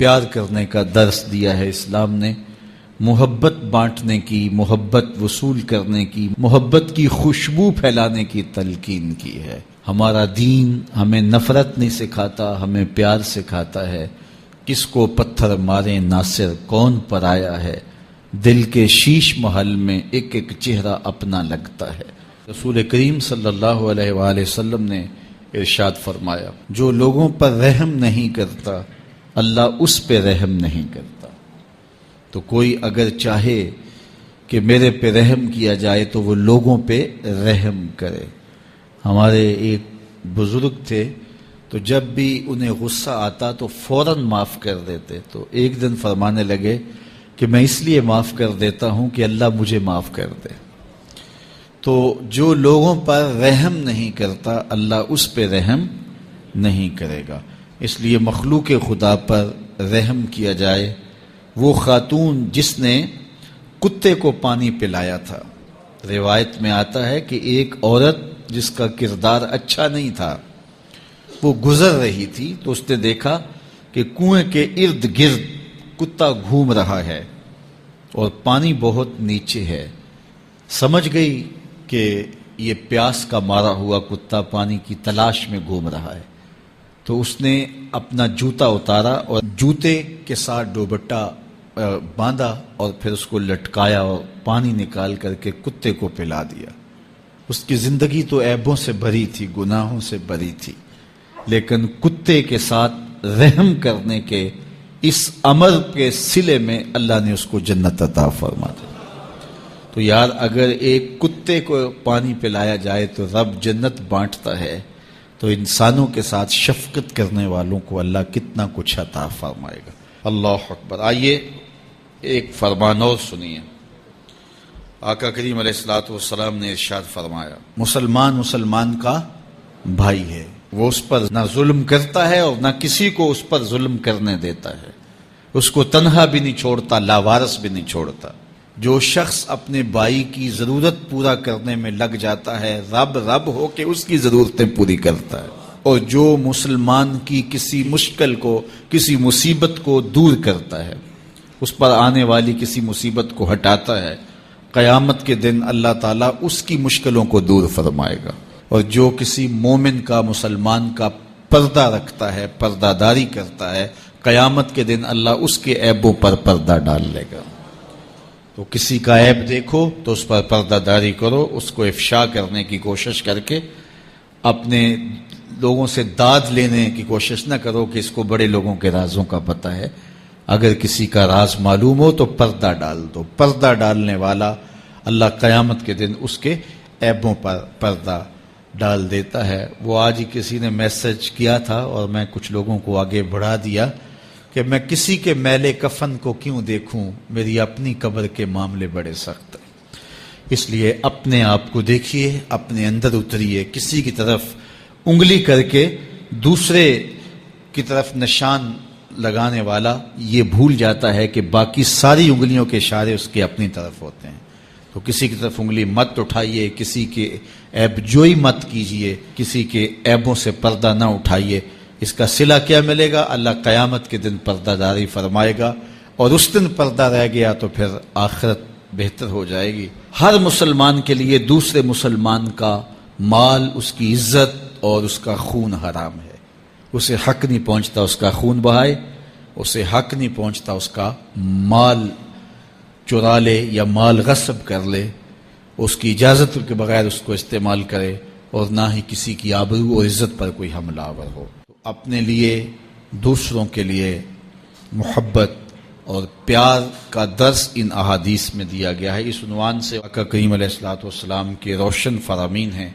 پیار کرنے کا درس دیا ہے اسلام نے، محبت بانٹنے کی، محبت وصول کرنے کی، محبت کی خوشبو پھیلانے کی تلقین کی ہے۔ ہمارا دین ہمیں نفرت نہیں سکھاتا، ہمیں پیار سکھاتا ہے۔ کس کو پتھر مارے ناصر کون پرایا ہے، دل کے شیش محل میں ایک ایک چہرہ اپنا لگتا ہے۔ رسول کریم صلی اللہ علیہ وآلہ وسلم نے ارشاد فرمایا، جو لوگوں پر رحم نہیں کرتا اللہ اس پہ رحم نہیں کرتا۔ تو کوئی اگر چاہے کہ میرے پہ رحم کیا جائے تو وہ لوگوں پہ رحم کرے۔ ہمارے ایک بزرگ تھے، تو جب بھی انہیں غصہ آتا تو فوراً معاف کر دیتے۔ تو ایک دن فرمانے لگے کہ میں اس لیے معاف کر دیتا ہوں کہ اللہ مجھے معاف کر دے۔ تو جو لوگوں پر رحم نہیں کرتا اللہ اس پہ رحم نہیں کرے گا۔ اس لیے مخلوق خدا پر رحم کیا جائے۔ وہ خاتون جس نے کتے کو پانی پلایا تھا، روایت میں آتا ہے کہ ایک عورت جس کا کردار اچھا نہیں تھا وہ گزر رہی تھی، تو اس نے دیکھا کہ کنویں کے ارد گرد کتا گھوم رہا ہے اور پانی بہت نیچے ہے۔ سمجھ گئی کہ یہ پیاس کا مارا ہوا کتا پانی کی تلاش میں گھوم رہا ہے، تو اس نے اپنا جوتا اتارا اور جوتے کے ساتھ دوپٹہ باندھا اور پھر اس کو لٹکایا اور پانی نکال کر کے کتے کو پلا دیا۔ اس کی زندگی تو عیبوں سے بھری تھی، گناہوں سے بھری تھی، لیکن کتے کے ساتھ رحم کرنے کے اس امر کے صلے میں اللہ نے اس کو جنت عطا فرما دی۔ تو یار اگر ایک کتے کو پانی پلایا جائے تو رب جنت بانٹتا ہے، تو انسانوں کے ساتھ شفقت کرنے والوں کو اللہ کتنا کچھ عطا فرمائے گا۔ اللہ اکبر۔ آئیے ایک فرمان اور سنیے۔ آقا کریم علیہ الصلوۃ والسلام نے ارشاد فرمایا، مسلمان کا بھائی ہے، وہ اس پر نہ ظلم کرتا ہے اور نہ کسی کو اس پر ظلم کرنے دیتا ہے، اس کو تنہا بھی نہیں چھوڑتا، لاوارث بھی نہیں چھوڑتا۔ جو شخص اپنے بھائی کی ضرورت پورا کرنے میں لگ جاتا ہے، رب ہو کے اس کی ضرورتیں پوری کرتا ہے، اور جو مسلمان کی کسی مشکل کو، کسی مصیبت کو دور کرتا ہے، اس پر آنے والی کسی مصیبت کو ہٹاتا ہے، قیامت کے دن اللہ تعالیٰ اس کی مشکلوں کو دور فرمائے گا۔ اور جو کسی مومن کا، مسلمان کا پردہ رکھتا ہے، پردہ داری کرتا ہے، قیامت کے دن اللہ اس کے عیبوں پر پردہ ڈال لے گا۔ تو کسی کا عیب دیکھو تو اس پر پردہ داری کرو، اس کو افشا کرنے کی کوشش کر کے اپنے لوگوں سے داد لینے کی کوشش نہ کرو کہ اس کو بڑے لوگوں کے رازوں کا پتہ ہے۔ اگر کسی کا راز معلوم ہو تو پردہ ڈال دو۔ پردہ ڈالنے والا اللہ قیامت کے دن اس کے عیبوں پر پردہ ڈال دیتا ہے۔ وہ آج ہی کسی نے میسج کیا تھا اور میں کچھ لوگوں کو آگے بڑھا دیا کہ میں کسی کے میلے کفن کو کیوں دیکھوں، میری اپنی قبر کے معاملے بڑے سخت ہیں۔ اس لیے اپنے آپ کو دیکھیے، اپنے اندر اتریے۔ کسی کی طرف انگلی کر کے دوسرے کی طرف نشان لگانے والا یہ بھول جاتا ہے کہ باقی ساری انگلیوں کے اشارے اس کے اپنی طرف ہوتے ہیں۔ تو کسی کی طرف انگلی مت اٹھائیے، کسی کے عیب جوئی مت کیجیے، کسی کے عیبوں سے پردہ نہ اٹھائیے۔ اس کا صلہ کیا ملے گا؟ اللہ قیامت کے دن پردہ داری فرمائے گا، اور اس دن پردہ رہ گیا تو پھر آخرت بہتر ہو جائے گی۔ ہر مسلمان کے لیے دوسرے مسلمان کا مال، اس کی عزت اور اس کا خون حرام ہے۔ اسے حق نہیں پہنچتا اس کا خون بہائے، اسے حق نہیں پہنچتا اس کا مال چرا لے یا مال غصب کر لے، اس کی اجازت کے بغیر اس کو استعمال کرے، اور نہ ہی کسی کی آبرو اور عزت پر کوئی حملہ آور ہو۔ اپنے لیے، دوسروں کے لیے محبت اور پیار کا درس ان احادیث میں دیا گیا ہے۔ اس عنوان سے آقا کریم علیہ الصلوۃ والسلام کے روشن فرامین ہیں۔